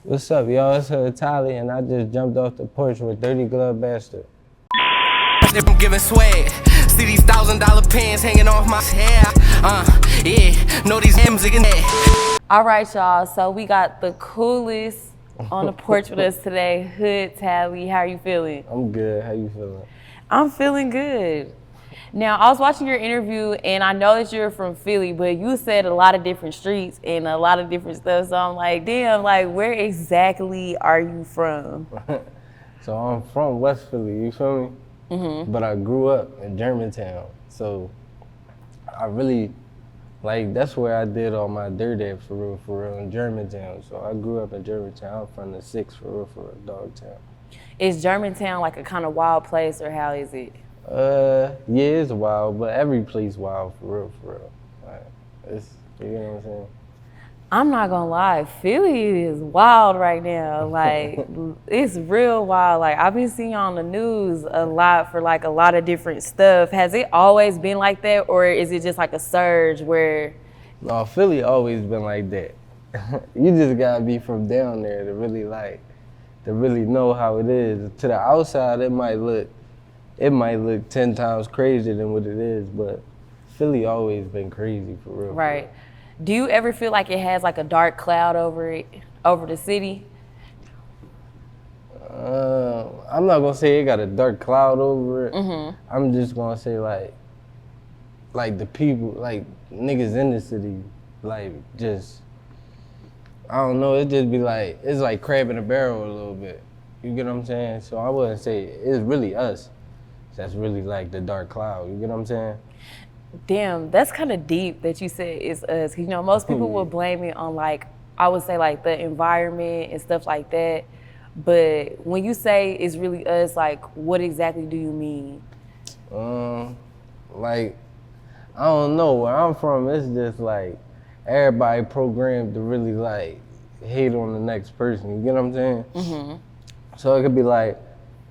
What's up, y'all? It's Hood Tali, and I just jumped off the porch with Dirty Glove Bastard. If I'm giving swag, see these $1,000 pins hanging off my hair. Yeah, know these M's again. All right, y'all. So we got the coolest on the porch with us today, Hood Tali. How are you feeling? I'm good. How you feeling? I'm feeling good. Now, I was watching your interview, and I know that you're from Philly, but you said a lot of different streets and a lot of different stuff. So I'm like, damn, like, where exactly are you from? So I'm from West Philly, you feel me? Mm-hmm. But I grew up in Germantown. So I really, like, that's where I did all my dirt at, for real, in Germantown. So I grew up in Germantown. I'm from the 6, for real, Dogtown. Is Germantown like a kind of wild place, or how is it? Yeah, it's wild, but every place wild, for real. Like, it's, you know what I'm saying? I'm not gonna lie, Philly is wild right now. Like, it's real wild. Like, I've been seeing on the news a lot for like a lot of different stuff. Has it always been like that, or is it just like a surge where? No, Philly always been like that. You just gotta be from down there to really know how it is. To the outside, it might look 10 times crazier than what it is, but Philly always been crazy, for real. Right. Do you ever feel like it has like a dark cloud over it, over the city? I'm not gonna say it got a dark cloud over it. Mm-hmm. I'm just gonna say like the people, like niggas in the city, like just, I don't know, it just be like, it's like crab in a barrel a little bit. You get what I'm saying? So I wouldn't say it's really us. That's really like the dark cloud. You get what I'm saying? Damn, that's kind of deep that you said it's us. You know, most people will blame it on like, I would say like the environment and stuff like that. But when you say it's really us, like what exactly do you mean? Like, I don't know, where I'm from, it's just like everybody programmed to really like hate on the next person. You get what I'm saying? Mm-hmm. So it could be like,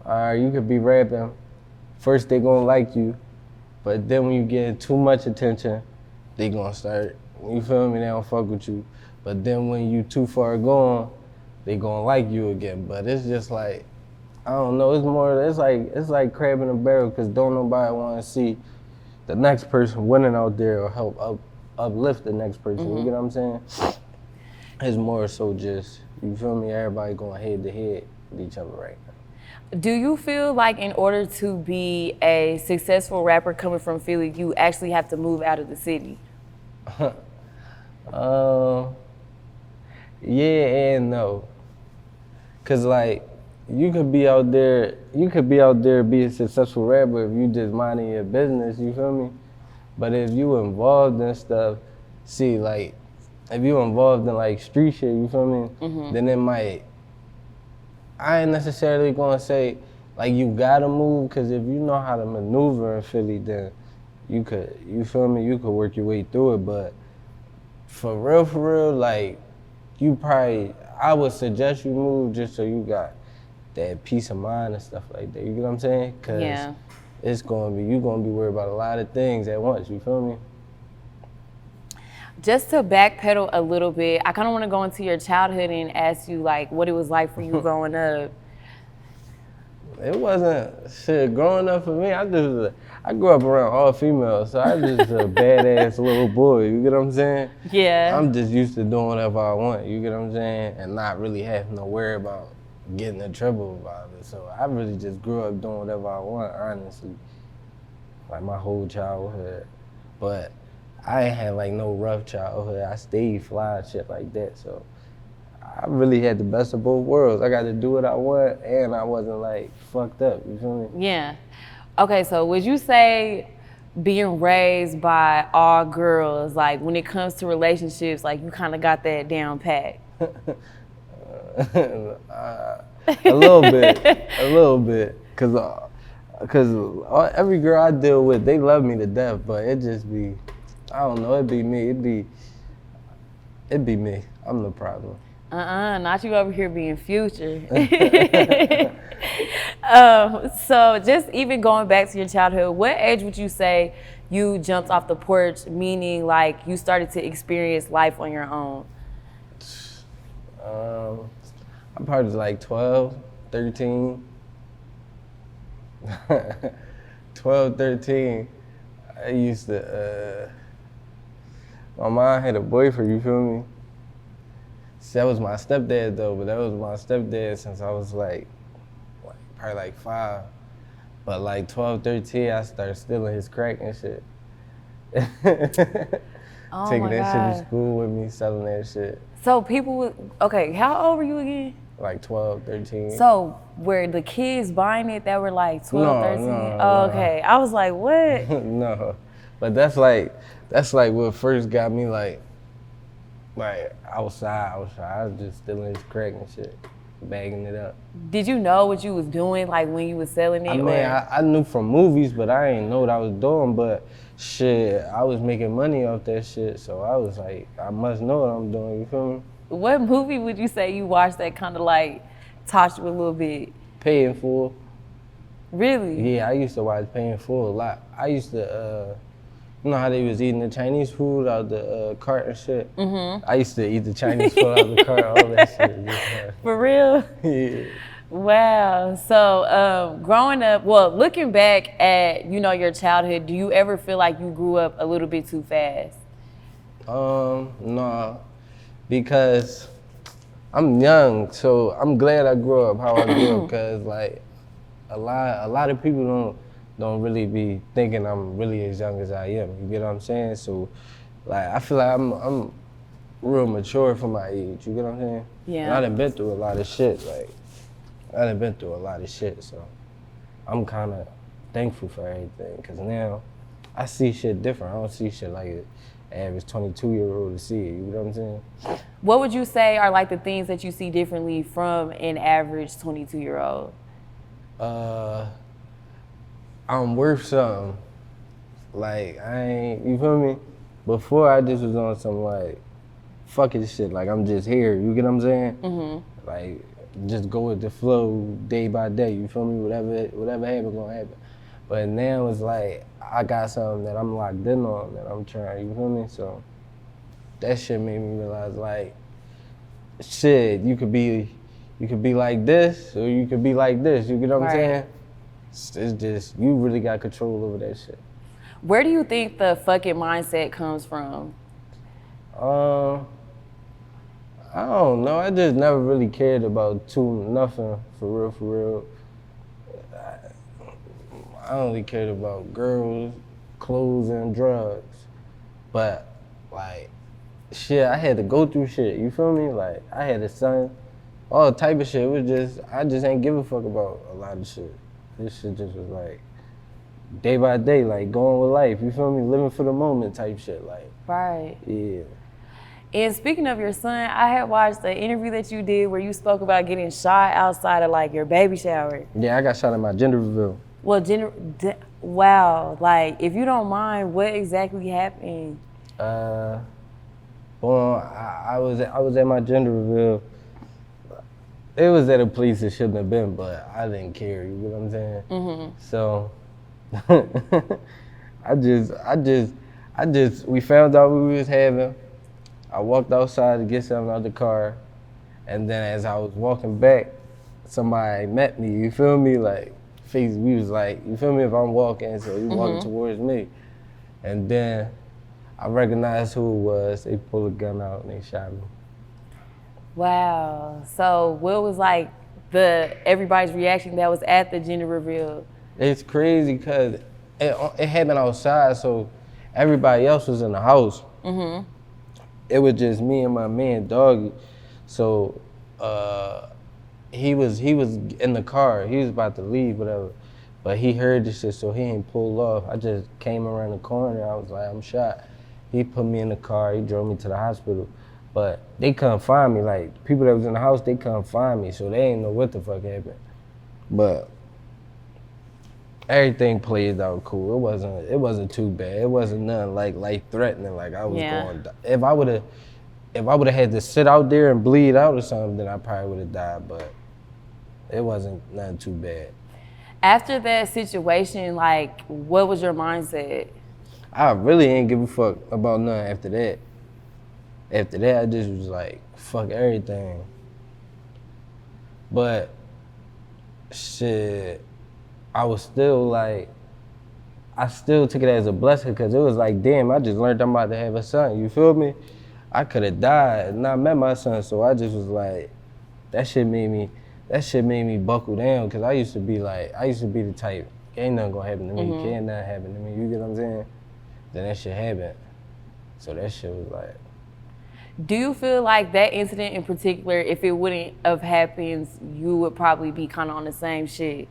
you could be rapping. First they gonna like you, but then when you get too much attention, they gonna start, you feel me, they don't fuck with you. But then when you too far gone, they gonna like you again. But it's just like, I don't know, it's like crab in a barrel, because don't nobody wanna see the next person winning out there or help uplift the next person. Mm-hmm. You get what I'm saying? It's more so just, you feel me, everybody going head to head with each other right now. Do you feel like in order to be a successful rapper coming from Philly, you actually have to move out of the city? Yeah and no. Cause like, you could be out there be a successful rapper if you just minding your business, you feel me? But if you involved in stuff, see, like, if you involved in like street shit, you feel me? Mm-hmm. Then it might, I ain't necessarily gonna say like you gotta move, cause if you know how to maneuver in Philly, then you could, you feel me, you could work your way through it. But for real, like, I would suggest you move just so you got that peace of mind and stuff like that. You get what I'm saying? Cause yeah. you gonna be worried about a lot of things at once, you feel me? Just to backpedal a little bit, I kind of want to go into your childhood and ask you like what it was like for you growing up. It wasn't shit growing up for me. I grew up around all females, so I just a badass little boy. You get what I'm saying? Yeah. I'm just used to doing whatever I want. You get what I'm saying? And not really having to worry about getting in trouble about it. So I really just grew up doing whatever I want, honestly, like my whole childhood. But I ain't had like no rough childhood. I stayed fly and shit like that. So I really had the best of both worlds. I got to do what I want, and I wasn't like fucked up. You feel me? Yeah. Okay, so would you say being raised by all girls, like when it comes to relationships, like you kind of got that down pat? A little bit, cause every girl I deal with, they love me to death, but it just be, I don't know, it'd be me. I'm the problem. Not you over here being Future. So just even going back to your childhood, what age would you say you jumped off the porch, meaning like you started to experience life on your own? I probably was like 12, 13. 12, 13. I used to, my mom had a boyfriend, you feel me? See, that was my stepdad though, but that was my stepdad since I was like probably like 5. But like 12, 13, I started stealing his crack and shit. Oh Taking my that God. shit to school with me, selling that shit. So people would, okay, how old were you again? Like 12, 13. So were the kids buying it that were like 12, No, 13? no, Oh, no. okay. I was like, what? No, but that's like what first got me like outside. I was just stealing his crack and shit, bagging it up. Did you know what you was doing like when you was selling it? I mean, I knew from movies, but I didn't know what I was doing. But shit, I was making money off that shit, so I was like, I must know what I'm doing. You feel me? What movie would you say you watched that kind of like taught you a little bit? Pay in full. Really? Yeah, I used to watch Pay in Full a lot. I used to, you know how they was eating the Chinese food out the cart and shit? Mm-hmm. I used to eat the Chinese food out the cart, all that shit. Yeah. For real? Yeah. Wow. So growing up, well, looking back at, you know, your childhood, do you ever feel like you grew up a little bit too fast? No, because I'm young, so I'm glad I grew up how I grew up, because like a lot of people don't really be thinking I'm really as young as I am. You get what I'm saying? So like I feel like I'm real mature for my age. You get what I'm saying? Yeah. And I done been through a lot of shit. Like I done been through a lot of shit, so I'm kind of thankful for everything, because now I see shit different. I don't see shit like an average 22-year-old to see it. You know what I'm saying? What would you say are like the things that you see differently from an average 22-year-old? I'm worth something. Like, I ain't, you feel me? Before, I just was on some, like, fucking shit. Like, I'm just here. You get what I'm saying? Mm-hmm. Like, just go with the flow day by day. You feel me? Whatever happens, gonna happen. But now it's like, I got something that I'm locked in on that I'm trying, you feel me? So, that shit made me realize, like, shit, you could be like this, or you could be like this. You get what I'm saying? It's just, you really got control over that shit. Where do you think the fucking mindset comes from? I don't know. I just never really cared about nothing, for real. I only cared about girls, clothes, and drugs. But, like, shit, I had to go through shit, you feel me? Like, I had a son, all type of shit. It was just, I just ain't give a fuck about a lot of shit. This shit just was like, day by day, like going with life, you feel me? Living for the moment type shit, like. Right. Yeah. And speaking of your son, I had watched the interview that you did where you spoke about getting shot outside of like your baby shower. Yeah, I got shot at my gender reveal. Well, wow, like if you don't mind, what exactly happened? Well, I was at my gender reveal. It was at a place it shouldn't have been, but I didn't care. You know what I'm saying? Mm-hmm. So, we found out what we was having. I walked outside to get something out of the car, and then as I was walking back, somebody met me. You feel me? Like, we was like, you feel me? If I'm walking, so he walking towards me, and then I recognized who it was. They pulled a gun out and they shot me. Wow. So what was like everybody's reaction that was at the gender reveal? It's crazy because it happened outside, so everybody else was in the house. Mm-hmm. It was just me and my man Doggy. So he was in the car. He was about to leave, whatever. But he heard this shit, so he ain't pulled off. I just came around the corner. I was like, I'm shot. He put me in the car. He drove me to the hospital. But they couldn't find me. Like, people that was in the house, they couldn't find me, so they ain't know what the fuck happened. But everything played out cool. It wasn't too bad. It wasn't nothing like life-threatening. Like I was going. If I would have had to sit out there and bleed out or something, then I probably would have died. But it wasn't nothing too bad. After that situation, like, what was your mindset? I really ain't give a fuck about nothing after that. After that, I just was like, fuck everything. But shit, I was still like, I still took it as a blessing because it was like, damn, I just learned I'm about to have a son. You feel me? I could have died and not met my son, so I just was like, that shit made me buckle down because I used to be the type, ain't nothing gonna happen to me, can't nothing happen to me. You get what I'm saying? Then that shit happened. So that shit was like. Do you feel like that incident in particular, if it wouldn't have happened, you would probably be kind of on the same shit?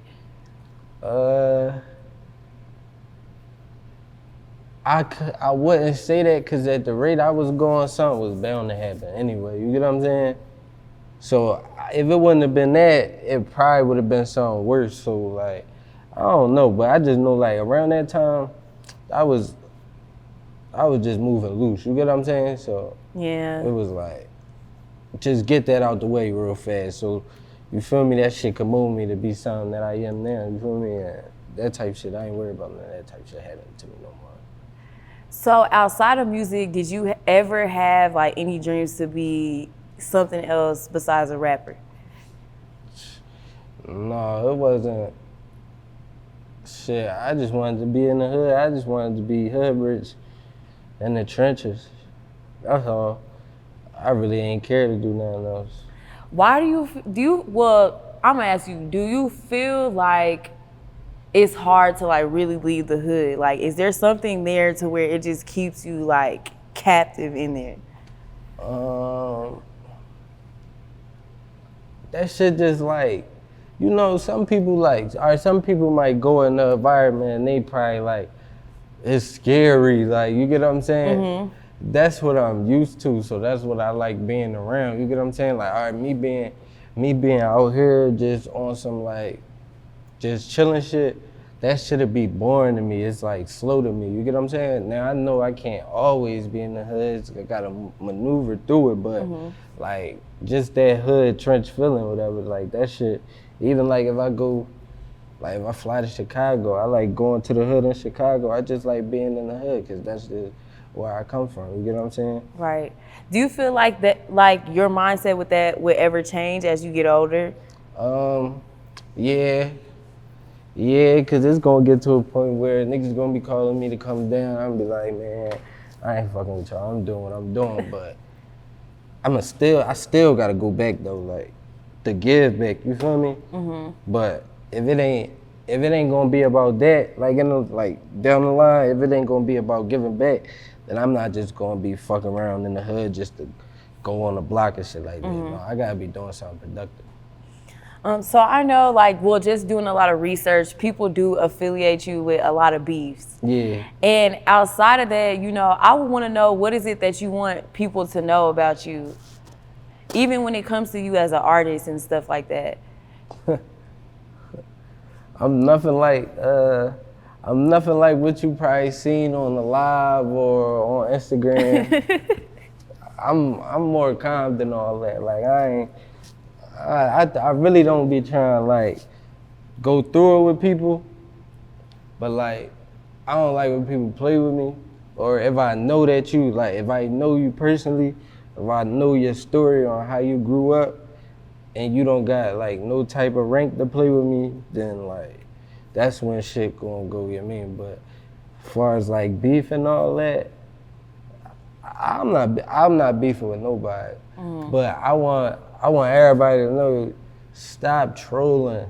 I wouldn't say that because at the rate I was going, something was bound to happen anyway. You get what I'm saying? So if it wouldn't have been that, it probably would have been something worse. So like, I don't know, but I just know like around that time, I was just moving loose. You get what I'm saying? So yeah, it was like, just get that out the way real fast. So you feel me? That shit could move me to be something that I am now. You feel me? And that type shit, I ain't worried about none of that type shit happening to me no more. So outside of music, did you ever have like any dreams to be something else besides a rapper? No, it wasn't. Shit, I just wanted to be in the hood. I just wanted to be hood rich in the trenches. That's all. I really ain't care to do nothing else. Why well, I'm gonna ask you, do you feel like it's hard to like really leave the hood? Like, is there something there to where it just keeps you like captive in there? That shit just like, you know, some people might go in the environment and they probably like, it's scary, like, you get what I'm saying? Mm-hmm. That's what I'm used to, so that's what I like being around, you get what I'm saying? Like, all right, me being out here just on some like, just chilling shit, that shit'd be boring to me. It's like slow to me. You get what I'm saying? Now I know I can't always be in the hood. I gotta maneuver through it, but like just that hood trench feeling, whatever. Like that shit. Even like if I fly to Chicago, I like going to the hood in Chicago. I just like being in the hood because that's just where I come from. You get what I'm saying? Right. Do you feel like that, like your mindset with that would ever change as you get older? Yeah, because it's going to get to a point where niggas going to be calling me to come down. I'm going to be like, man, I ain't fucking with y'all. I'm doing what I'm doing. But I still got to go back, though, like, to give back. You feel me? Mm-hmm. But if it ain't going to be about that, like, down the line, if it ain't going to be about giving back, then I'm not just going to be fucking around in the hood just to go on the block and shit like that. No, I got to be doing something productive. So I know, like, well, just doing a lot of research, people do affiliate you with a lot of beefs. Yeah. And outside of that, you know, I would want to know, what is it that you want people to know about you, even when it comes to you as an artist and stuff like that? I'm nothing like what you probably seen on the live or on Instagram. I'm more calm than all that. Like I really don't be trying to like go through it with people, but like I don't like when people play with me, or if I know that you, like if I know you personally, if I know your story on how you grew up, and you don't got like no type of rank to play with me, then like that's when shit gonna go, you know what I mean? But as far as like beef and all that, I'm not beefing with nobody, but I want everybody to know, stop trolling,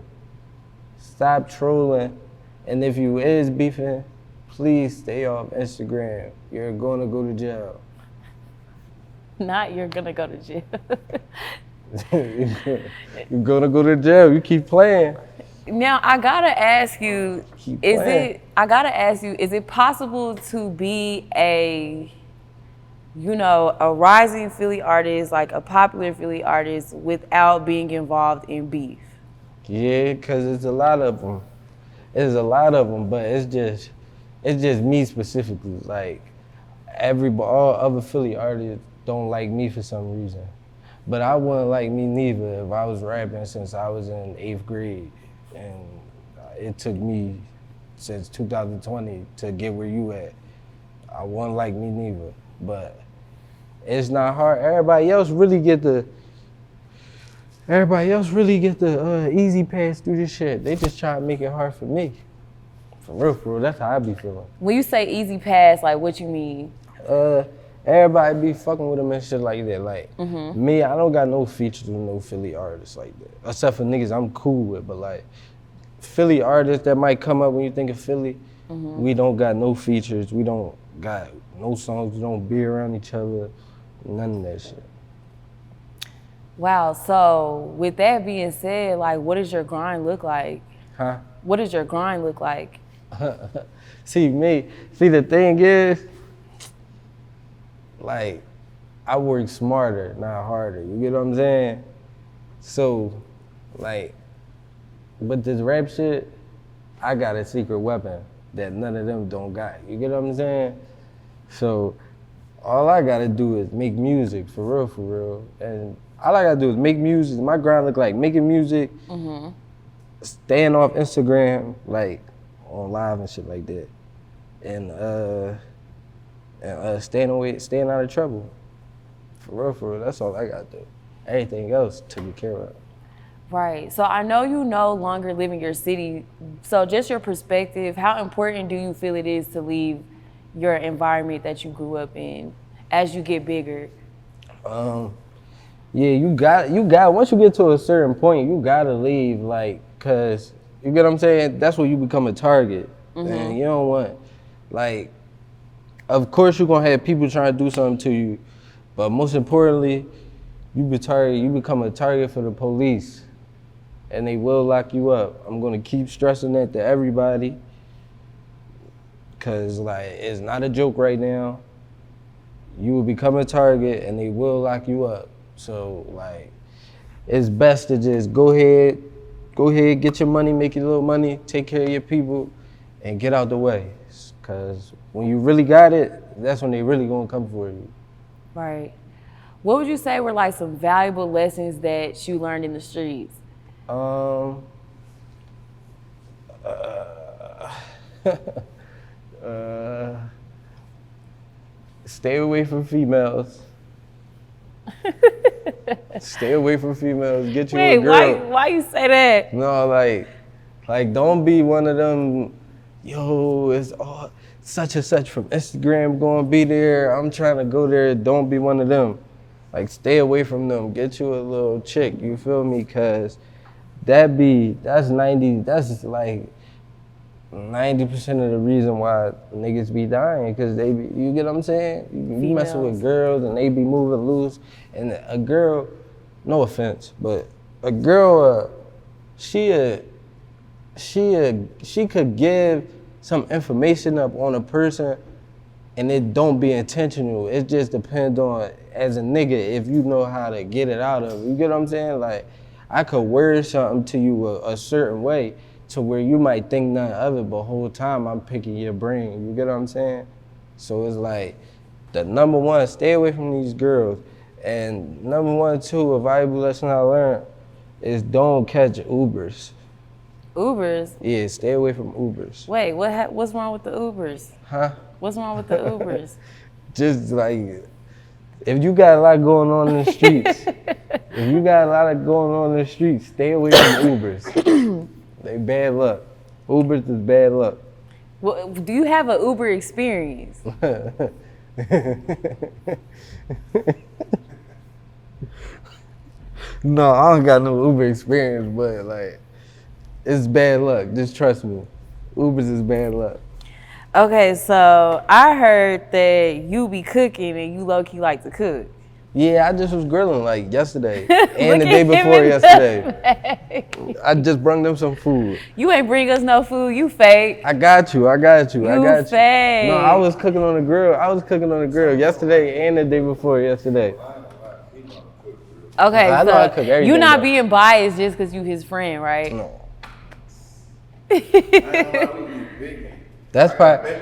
and if you is beefing, please stay off Instagram. You're gonna go to jail. Not you're gonna go to jail. You're gonna go to jail. You keep playing. Now I gotta ask you, is it possible to be a rising Philly artist, like a popular Philly artist, without being involved in beef? Yeah, cause it's a lot of them. But it's just me specifically. Like all other Philly artists don't like me for some reason, but I wouldn't like me neither if I was rapping since I was in 8th grade, and it took me since 2020 to get where you at. I wouldn't like me neither, but it's not hard. Everybody else really get everybody else really get the easy pass through this shit. They just try to make it hard for me. For real, that's how I be feeling. When you say easy pass, like what you mean? Everybody be fucking with them and shit like that. Like me, I don't got no features with no Philly artists like that. Except for niggas I'm cool with, but like Philly artists that might come up when you think of Philly, we don't got no features. We don't got no songs. We don't be around each other. None of that shit. Wow. So with that being said, like, what does your grind look like? Huh? What does your grind look like? See, the thing is, like, I work smarter, not harder. You get what I'm saying? So, like, but this rap shit, I got a secret weapon that none of them don't got. You get what I'm saying? So, all I gotta do is make music, for real. And all I gotta do is make music. My grind look like making music, staying off Instagram, like, on live and shit like that. And staying out of trouble. For real, that's all I gotta do. Everything else taken care of. Right. So I know you no longer live in your city. So just your perspective, how important do you feel it is to leave your environment that you grew up in as you get bigger? Yeah, you got once you get to a certain point, you gotta leave, like, cause you get what I'm saying? That's where you become a target. And you don't want, like, of course you're gonna have people trying to do something to you, but most importantly, you become a target for the police, and they will lock you up. I'm gonna keep stressing that to everybody, cause like, it's not a joke right now. You will become a target and they will lock you up. So like, it's best to just go ahead, get your money, make your little money, take care of your people, and get out the way. Cause when you really got it, that's when they really gonna come for you. Right. What would you say were like some valuable lessons that you learned in the streets? Stay away from females. Stay away from females. Get you a girl. Wait, why you say that? No, like don't be one of them. Yo, it's all such and such from Instagram going to be there. I'm trying to go there. Don't be one of them. Like, stay away from them. Get you a little chick. You feel me? Cause that's like 90% of the reason why niggas be dying, cause they be, you get what I'm saying? You messing with girls and they be moving loose, and a girl, no offense, but a girl, she could give some information up on a person, and it don't be intentional. It just depends on, as a nigga, if you know how to get it out of. You get what I'm saying? Like, I could word something to you a certain way, to where you might think nothing of it, but whole time I'm picking your brain. You get what I'm saying? So it's like, the number one, stay away from these girls. And number one, too, a valuable lesson I learned is don't catch Ubers. Ubers? Yeah, stay away from Ubers. Wait, what's wrong with the Ubers? Huh? What's wrong with the Ubers? Just like, if you got a lot going on in the streets, stay away from Ubers. They bad luck. Ubers is bad luck. Well, do you have an Uber experience? No, I don't got no Uber experience, but like, it's bad luck. Just trust me. Ubers is bad luck. Okay, so I heard that you be cooking and you low-key like to cook. Yeah, I just was grilling like yesterday and the day before yesterday. I just brought them some food. You ain't bring us no food, you fake. I got you. You fake. No, I was cooking on the grill. Yesterday and the day before yesterday. Okay, I know I cook everything, you not though. being biased just because you his friend, right? No. That's probably. I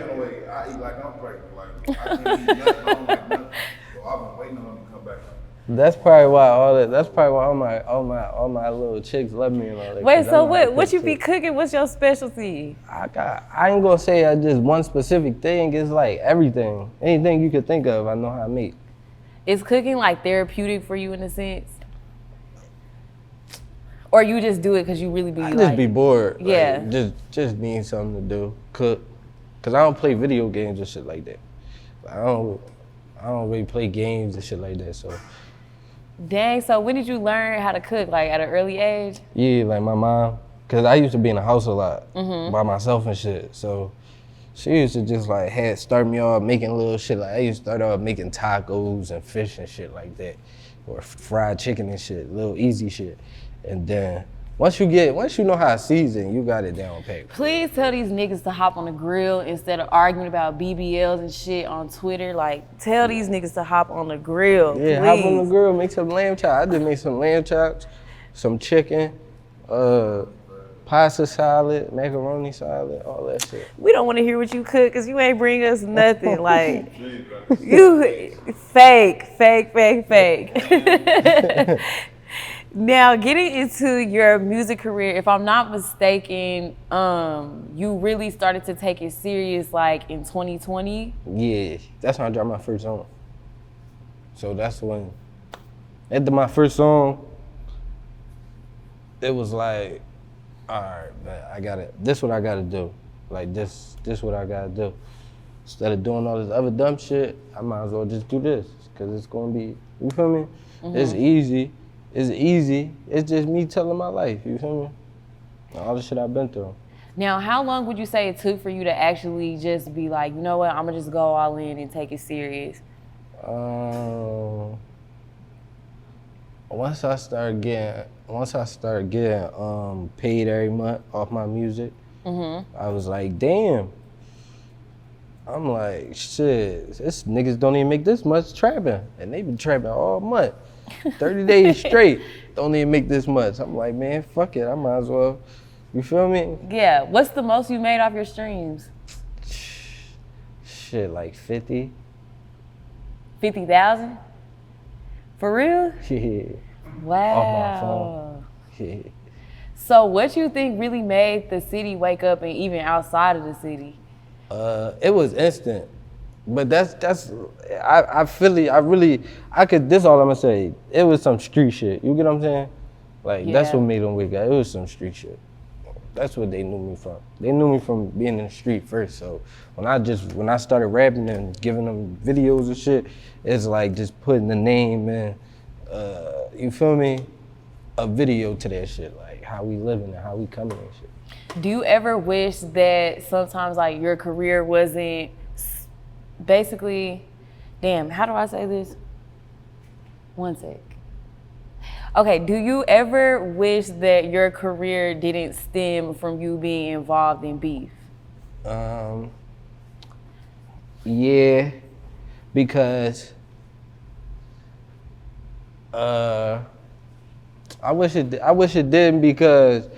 eat like I'm pregnant. Like, I can't eat nothing. I don't like nothing. So I've been waiting on him to come back. That's probably why all my little chicks love me and all that. Wait, so what you be cooking? What's your specialty? I ain't gonna say I just one specific thing. It's like everything. Anything you could think of, I know how to make. Is cooking like therapeutic for you in a sense? Or you just do it because you really be I like... just be bored. Yeah. Like, just need something to do. Cook. Cause I don't play video games and shit like that. I don't really play games and shit like that. So. Dang. So when did you learn how to cook? Like at an early age? Yeah, like my mom. Cause I used to be in the house a lot by myself and shit. So she used to just like start me off making little shit. Like I used to start off making tacos and fish and shit like that, or fried chicken and shit, little easy shit. And then once you know how to season, you got it down pat. Please tell these niggas to hop on the grill instead of arguing about BBLs and shit on Twitter. Like, tell these niggas to hop on the grill. Yeah, please. hop on the grill, make some lamb chops. I just made some lamb chops, some chicken, pasta salad, macaroni salad, all that shit. We don't want to hear what you cook because you ain't bring us nothing. Like, you fake. Now, getting into your music career, if I'm not mistaken, you really started to take it serious like in 2020? Yeah, that's when I dropped my first song. So that's when, after my first song, it was like, all right, man, this what I gotta do. Like this what I gotta do. Instead of doing all this other dumb shit, I might as well just do this, cause it's gonna be, you feel me? It's easy. It's just me telling my life, you feel me? All the shit I've been through. Now, how long would you say it took for you to actually just be like, you know what, I'm gonna just go all in and take it serious? Once I started getting paid every month off my music, I was like, damn. I'm like, shit, this niggas don't even make this much trapping. And they been trapping all month. 30 days straight, don't even make this much. I'm like, man, fuck it, I might as well, you feel me? Yeah, what's the most you made off your streams? Shit, like 50. 50,000? For real? Yeah. Wow. Off my phone. Yeah. So what you think really made the city wake up and even outside of the city? It was instant. But that's I feel it, this all I'm gonna say. It was some street shit. You get what I'm saying? Like that's what made them wake up. It was some street shit. That's what they knew me from. They knew me from being in the street first. So when I started rapping and giving them videos and shit, it's like just putting the name in, you feel me? A video to that shit, like how we living and how we coming and shit. Do you ever wish that sometimes like your career wasn't basically, damn, how do I say this? One sec. Okay, do you ever wish that your career didn't stem from you being involved in beef? Yeah, because I wish it didn't, because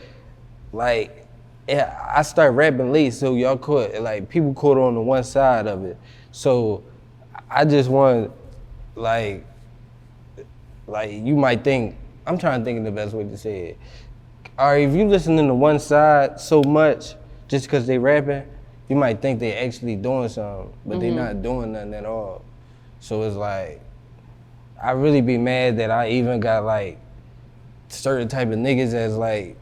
like I started rapping late, so y'all people caught on the one side of it. So I just want like you might think, I'm trying to think of the best way to say it. All right, if you listening to one side so much just because they rapping, you might think they actually doing something, but they not doing nothing at all. So it's like, I really be mad that I even got like certain type of niggas as like,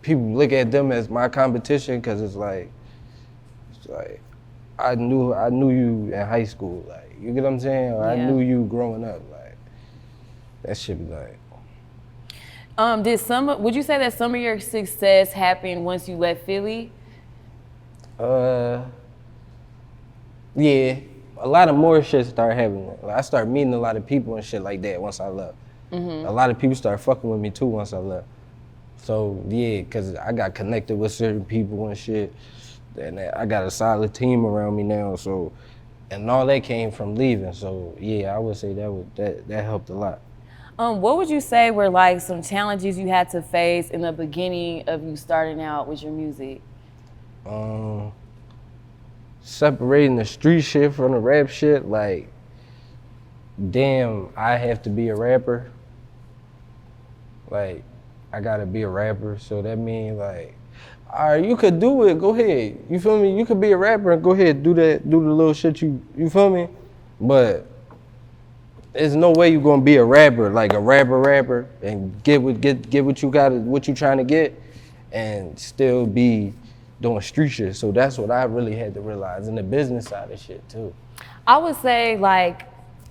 people look at them as my competition, because it's like I knew you in high school, like, you get what I'm saying? Or I knew you growing up, like, that shit be like. Would you say that some of your success happened once you left Philly? Yeah, a lot of more shit started happening. Like, I started meeting a lot of people and shit like that once I left. A lot of people started fucking with me too once I left. So yeah, cause I got connected with certain people and shit, and I got a solid team around me now. So, and all that came from leaving. So yeah, I would say that helped a lot. What would you say were like some challenges you had to face in the beginning of you starting out with your music? Separating the street shit from the rap shit, like, damn, I have to be a rapper. Like, I gotta be a rapper, so that means like, all right, you could do it, go ahead. You feel me? You could be a rapper and go ahead, do the little shit you feel me? But there's no way you're gonna be a rapper, like a rapper, and get what you got, what you trying to get, and still be doing street shit. So that's what I really had to realize in the business side of shit too. I would say like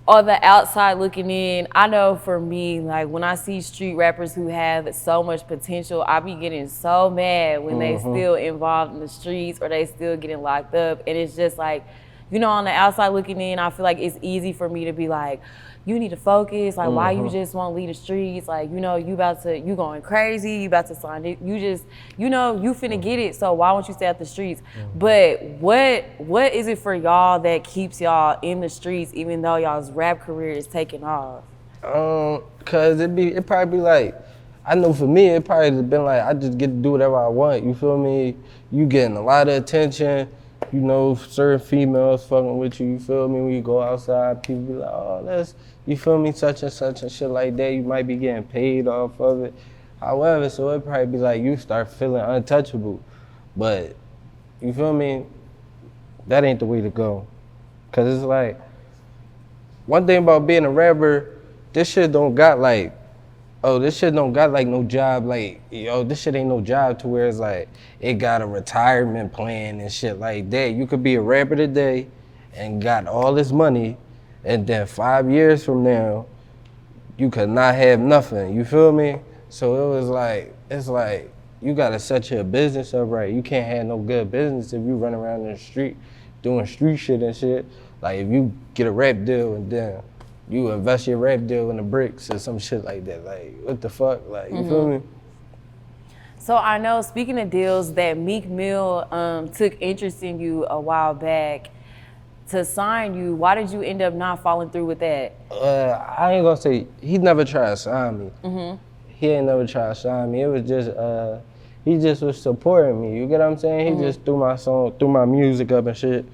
on the outside looking in, I know for me, like when I see street rappers who have so much potential, I be getting so mad when they still involved in the streets or they still getting locked up. And it's just like, you know, on the outside looking in, I feel like it's easy for me to be like, you need to focus. Like, why you just won't leave the streets? Like, you know, you going crazy. You about to sign it. You just, you know, you finna get it. So why won't you stay out the streets? But what is it for y'all that keeps y'all in the streets, even though y'all's rap career is taking off? Cause it probably be like, I know for me, it probably been like, I just get to do whatever I want. You feel me? You getting a lot of attention. You know, certain females fucking with you feel me? When you go outside, people be like, oh, that's, you feel me, such and shit like that. You might be getting paid off of it. However, so it probably be like you start feeling untouchable. But, you feel me? That ain't the way to go. Cause it's like, one thing about being a rapper, this shit don't got like, this shit don't got like no job, like, this shit ain't no job to where it's like, it got a retirement plan and shit like that. You could be a rapper today and got all this money, and then 5 years from now, you could not have nothing, you feel me? So it was like, it's like, you gotta set your business up right. You can't have no good business if you run around in the street doing street shit and shit. Like if you get a rap deal and then you invest your rap deal in the bricks or some shit like that. Like, what the fuck? Like, you feel me? So I know, speaking of deals, that Meek Mill took interest in you a while back to sign you. Why did you end up not following through with that? I ain't gonna say, he never tried to sign me. He ain't never tried to sign me. It was just, he just was supporting me. You get what I'm saying? He just threw my song, threw my music up and shit.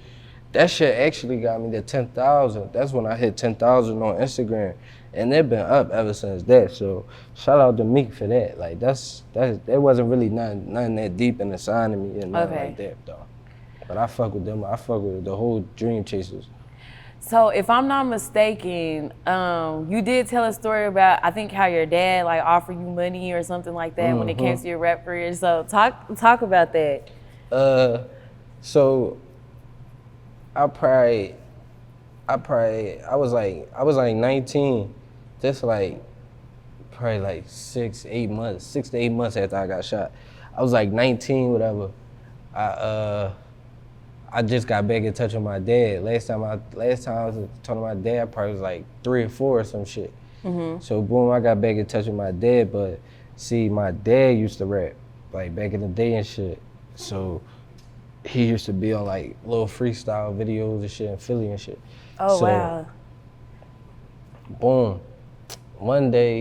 That shit actually got me to 10,000. That's when I hit 10,000 on Instagram. And they've been up ever since that. So shout out to Meek for that. Like it wasn't really nothing that deep in the signing me and nothing like that though. But I fuck with them. I fuck with the whole Dream Chasers. So if I'm not mistaken, you did tell a story about, I think, how your dad like offered you money or something like that when it came to your rap career. So talk about that. So I was like 19, just like probably like 6 to 8 months after I got shot. I was like 19, whatever. I just got back in touch with my dad. Last time I was talking to my dad, I probably was like 3 or 4 or some shit. So boom, I got back in touch with my dad, but see, my dad used to rap, like back in the day and shit. So he used to be on like little freestyle videos and shit in Philly and shit. Oh, so, wow. Boom. One day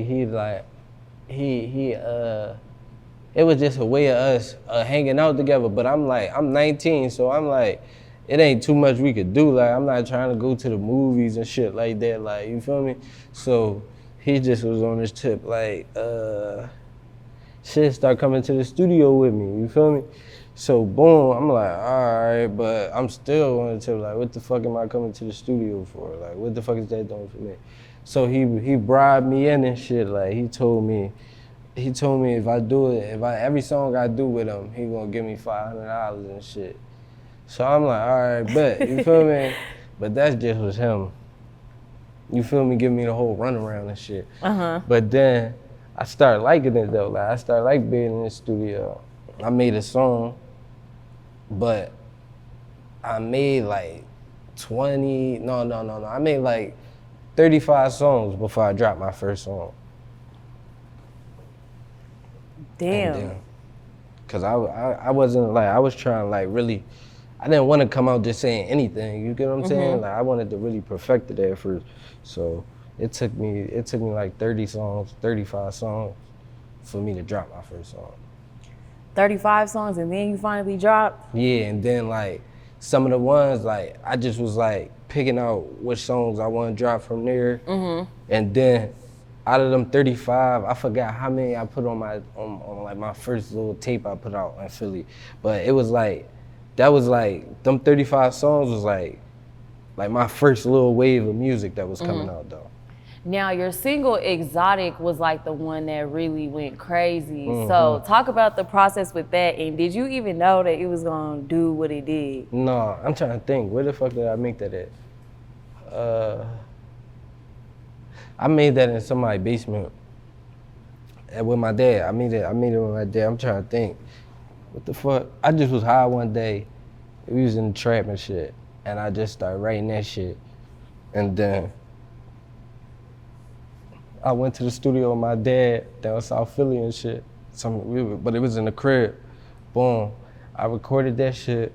it was just a way of us hanging out together. But I'm 19, so I'm like, it ain't too much we could do. Like, I'm not trying to go to the movies and shit like that. Like, you feel me? So he just was on this tip, like, shit, start coming to the studio with me. You feel me? So boom, I'm like, all right, but I'm still on the tip, like, what the fuck am I coming to the studio for? Like, what the fuck is that doing for me? So he bribed me in and shit. Like, he told me if I do it, every song I do with him, he gonna give me $500 and shit. So I'm like, all right, bet, you feel me? But that just was him. You feel me? Giving me the whole runaround and shit. But then I started liking it though. Like, I started like being in the studio. I made a song, but I made like I made like 35 songs before I dropped my first song. Damn. Cause I wasn't like, I was trying like really, I didn't want to come out just saying anything, you get what I'm saying? Like, I wanted to really perfect it at first. So it took me like 35 songs for me to drop my first song. 35 songs and then you finally dropped? Yeah, and then like some of the ones, like I just was like picking out which songs I want to drop from there. And then out of them 35, I forgot how many I put on like my first little tape I put out in Philly. But it was like, that was like, them 35 songs was like my first little wave of music that was coming out though. Now, your single Exotic was like the one that really went crazy. So talk about the process with that, and did you even know that it was gonna do what it did? No, I'm trying to think. Where the fuck did I make that at? I made that in somebody's basement with my dad. I made it with my dad. I'm trying to think. What the fuck? I just was high one day. We was in the trap and shit, and I just started writing that shit, and then I went to the studio with my dad down South Philly and shit. But it was in the crib. Boom. I recorded that shit.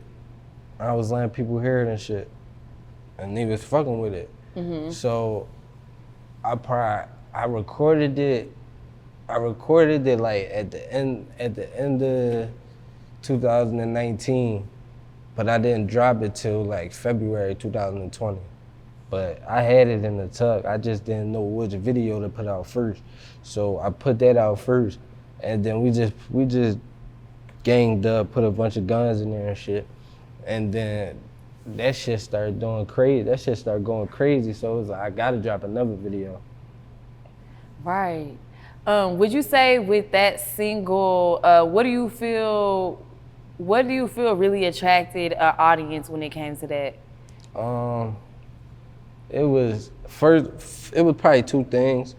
I was letting people hear it and shit. And they was fucking with it. So I recorded it like at the end of 2019, but I didn't drop it till like February 2020. But I had it in the tuck. I just didn't know which video to put out first. So I put that out first, and then we just ganged up, put a bunch of guns in there and shit. And then that shit started doing crazy. That shit started going crazy. So it was like, I gotta drop another video. Right. Would you say with that single, what do you feel really attracted an audience when it came to that? It was probably two things.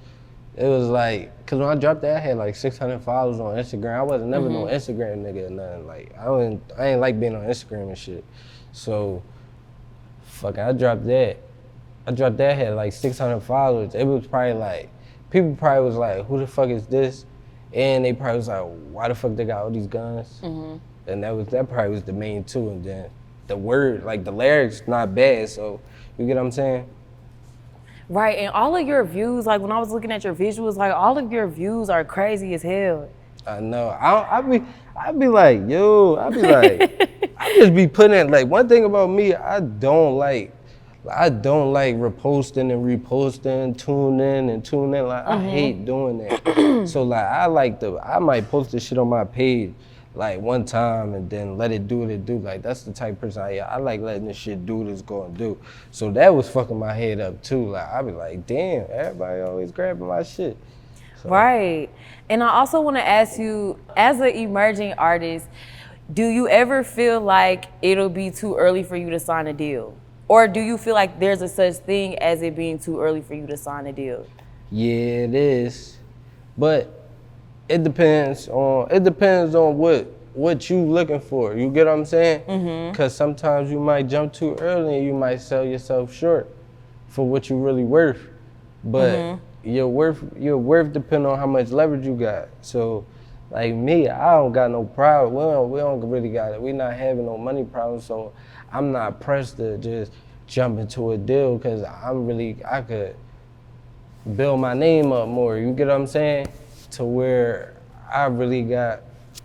It was like, cause when I dropped that, I had like 600 followers on Instagram. I wasn't never no Instagram nigga or nothing. Like I ain't like being on Instagram and shit. So, fucking, I dropped that. Had like 600 followers. It was probably like, people probably was like, who the fuck is this? And they probably was like, why the fuck they got all these guns? And that probably was the main two. And then the word, like the lyrics, not bad. So you get what I'm saying? Right, and all of your views, like when I was looking at your visuals, like all of your views are crazy as hell. I know. I be like, I just be putting it, like, one thing about me, I don't like reposting and reposting, tuning in. Like, I hate doing that. So like, I might post this shit on my page like one time and then let it do what it do. Like, that's the type of person I like letting this shit do what it's gonna do. So that was fucking my head up too. Like, I be like, damn, everybody always grabbing my shit. So. Right. And I also want to ask you, as an emerging artist, do you ever feel like it'll be too early for you to sign a deal? Or do you feel like there's a such thing as it being too early for you to sign a deal? Yeah, it is. But it depends on what you looking for. You get what I'm saying? Because sometimes you might jump too early and you might sell yourself short for what you really worth. But your worth depend on how much leverage you got. So, like me, I don't got no problem. We don't really got it. We not having no money problems. So I'm not pressed to just jump into a deal because I could build my name up more. You get what I'm saying? To where I really got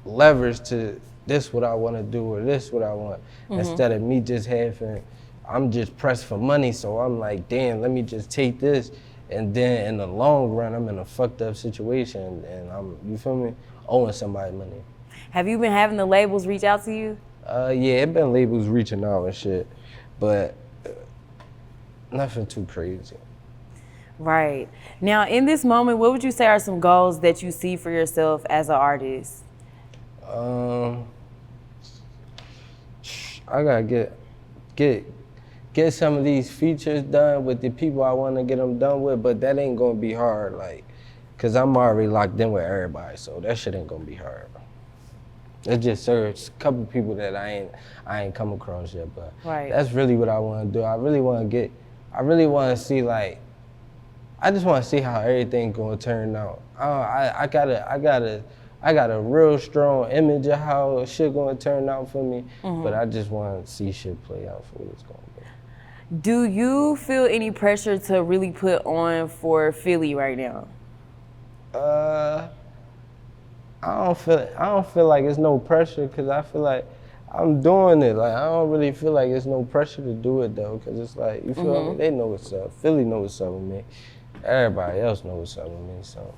leverage to this what I want to do or this what I want. Instead of me just I'm just pressed for money. So I'm like, damn, let me just take this. And then in the long run, I'm in a fucked up situation and you feel me, owing somebody money. Have you been having the labels reach out to you? Yeah, it been labels reaching out and shit, but nothing too crazy. Right. Now, in this moment, what would you say are some goals that you see for yourself as an artist? I gotta get some of these features done with the people I want to get them done with, but that ain't gonna be hard, like, cause I'm already locked in with everybody, so that shit ain't gonna be hard. It's just a couple people that I ain't come across yet, but that's really what I want to do. I really want to see, like, I just want to see how everything gonna turn out. I got a real strong image of how shit gonna turn out for me, but I just want to see shit play out for what it's gonna be. Do you feel any pressure to really put on for Philly right now? I don't feel like it's no pressure because I feel like I'm doing it. Like, I don't really feel like it's no pressure to do it though, because it's like, you feel me? They know what's up. Philly know what's up with me. Everybody else knows what's up with me, so.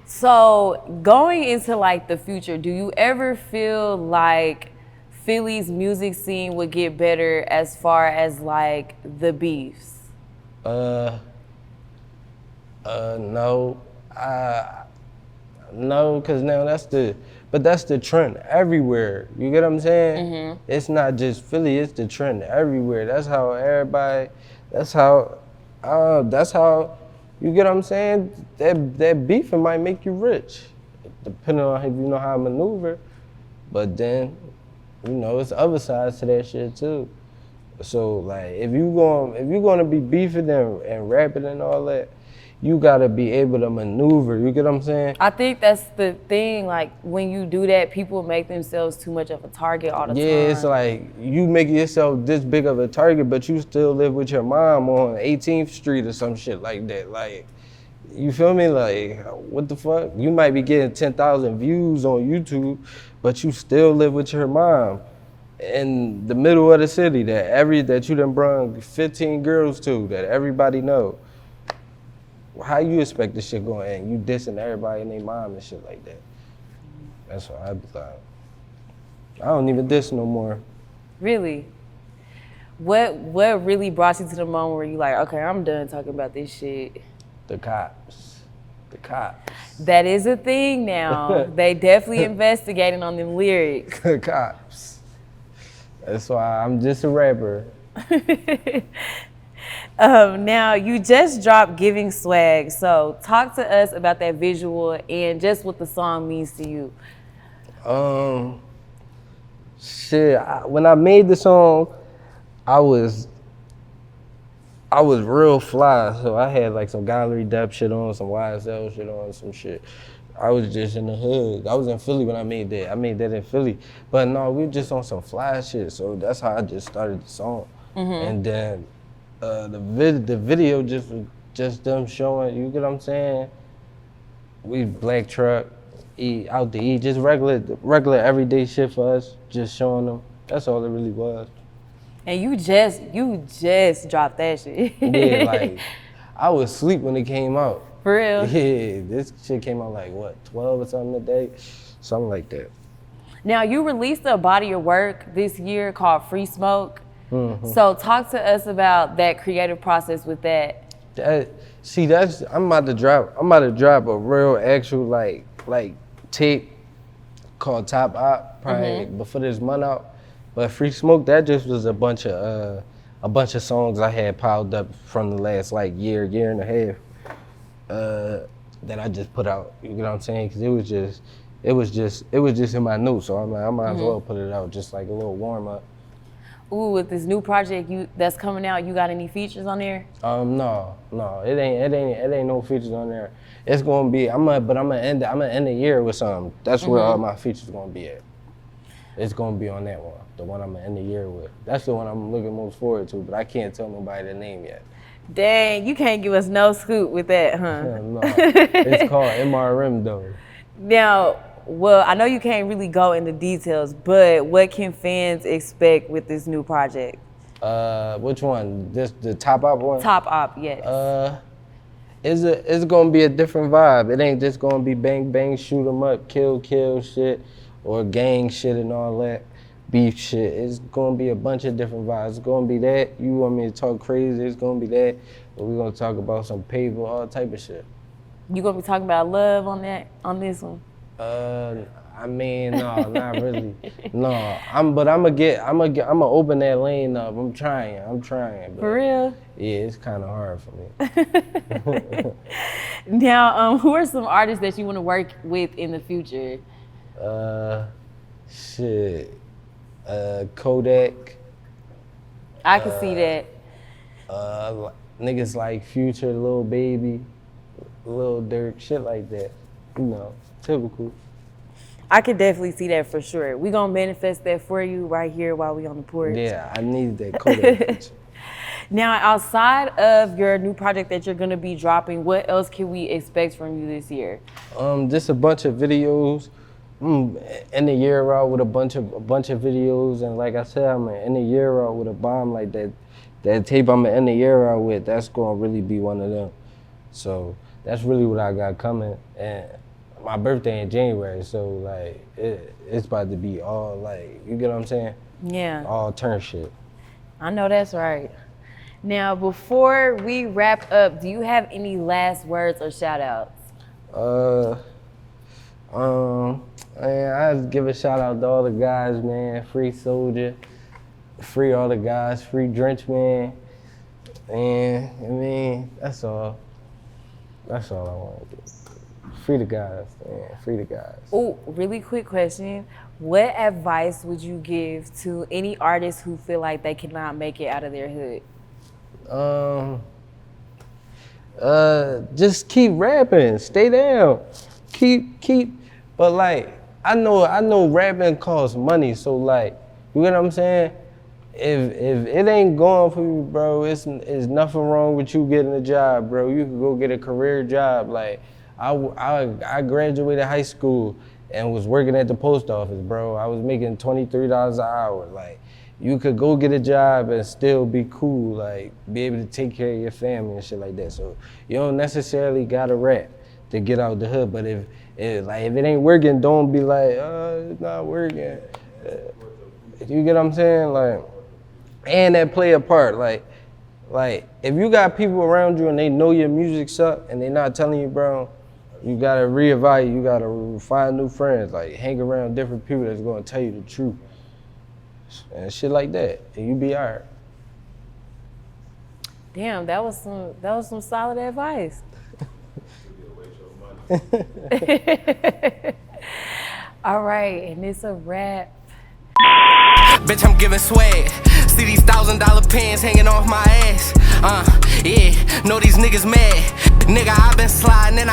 So going into like the future, do you ever feel like Philly's music scene would get better as far as like the beefs? No. No, cause now that's the trend everywhere. You get what I'm saying? It's not just Philly, it's the trend everywhere. That's how everybody, that's how, you get what I'm saying? That beefing might make you rich, depending on if you know how to maneuver. But then, it's other sides to that shit too. So like, if you gonna be beefing and rapping and all that, you gotta be able to maneuver. You get what I'm saying? I think that's the thing. Like when you do that, people make themselves too much of a target all the time. Yeah, it's like you make yourself this big of a target, but you still live with your mom on 18th Street or some shit like that. Like, you feel me? Like, what the fuck? You might be getting 10,000 views on YouTube, but you still live with your mom in the middle of the city that you done brung 15 girls to that everybody know. How you expect this shit going and you dissing everybody and their mom and shit like that? That's what I thought. I don't even diss no more. Really? What really brought you to the moment where you like, okay, I'm done talking about this shit? The cops. That is a thing now. They definitely investigating on them lyrics. The cops. That's why I'm just a rapper. Now, you just dropped Giving Swag, so talk to us about that visual and just what the song means to you. When I made the song, I was real fly, so I had like some gallery depth shit on, some YSL shit on, some shit. I was just in the hood. I was in Philly when I made that. I made that in Philly. But no, we were just on some fly shit, so that's how I just started the song. And then the video just them showing, you get what I'm saying? We black truck, out to eat, just regular everyday shit for us, just showing them. That's all it really was. And you just dropped that shit. Yeah, like, I was asleep when it came out. For real? Yeah, this shit came out like, what, 12 or something a day? Something like that. Now, you released a body of work this year called Free Smoke. So talk to us about that creative process with that. I'm about to drop a real actual like tape called Top Op probably before this month out. But Free Smoke, that just was a bunch of songs I had piled up from the last like year and a half that I just put out. You know what I'm saying? Because it was just in my notes. So I'm like, I might as well put it out, just like a little warm up. Ooh, with this new project that's coming out, you got any features on there? No, it ain't no features on there. It's gonna be, I'm gonna end the year with something. That's where all my features gonna be at. It's gonna be on that one, the one I'm gonna end the year with. That's the one I'm looking most forward to, but I can't tell nobody the name yet. Dang, you can't give us no scoop with that, huh? No, it's called MRM though. Now, well, I know you can't really go into details, but what can fans expect with this new project? Which one? The Top Op one? Top Op, yes. It's gonna be a different vibe. It ain't just gonna be bang bang, shoot 'em up, kill shit, or gang shit and all that, beef shit. It's gonna be a bunch of different vibes. It's gonna be that. You want me to talk crazy? It's gonna be that. But we're gonna talk about some paper, all type of shit. You gonna be talking about love on this one? I mean, no, not really. No, I'm gonna open that lane up. I'm trying. But For real? Yeah, it's kind of hard for me. Now, who are some artists that you want to work with in the future? Kodak. I can see that. Niggas like Future, Lil Baby, Lil Durk, shit like that. You know, typical. I could definitely see that for sure. We gonna manifest that for you right here while we on the porch. Yeah, I need that Kodak picture. Now, outside of your new project that you're gonna be dropping, what else can we expect from you this year? Just a bunch of videos. In the year out with a bunch of videos, and like I said, I'm gonna end the year out with a bomb like that. That tape I'm gonna end the year out with, that's gonna really be one of them. So that's really what I got coming. And my birthday in January, so like it's about to be all like, you get what I'm saying? Yeah. All turn shit. I know that's right. Now, before we wrap up, do you have any last words or shout outs? Man, I just give a shout out to all the guys, man. Free Soldier, free all the guys, free Drench, man. And I mean, that's all. That's all I want to do. Free the guys, man. Free the guys. Oh, really quick question. What advice would you give to any artists who feel like they cannot make it out of their hood? Just keep rapping. Stay down. Keep. But like, I know rapping costs money. So like, you get what I'm saying? If it ain't going for you, bro, it's nothing wrong with you getting a job, bro. You can go get a career job. Like, I graduated high school and was working at the post office, bro. I was making $23 an hour. Like, you could go get a job and still be cool, like, be able to take care of your family and shit like that. So you don't necessarily gotta rap to get out the hood, but if it ain't working, don't be like, it's not working. You get what I'm saying? Like, and that play a part. Like if you got people around you and they know your music suck and they not telling you, bro, you gotta reevaluate. You gotta find new friends. Like, hang around different people that's gonna tell you the truth and shit like that, and you be alright. Damn, that was some solid advice. All right, and it's a wrap. Bitch, I'm giving swag. See these $1,000 pins hanging off my ass. Yeah, know these niggas mad. Nigga, I been sliding and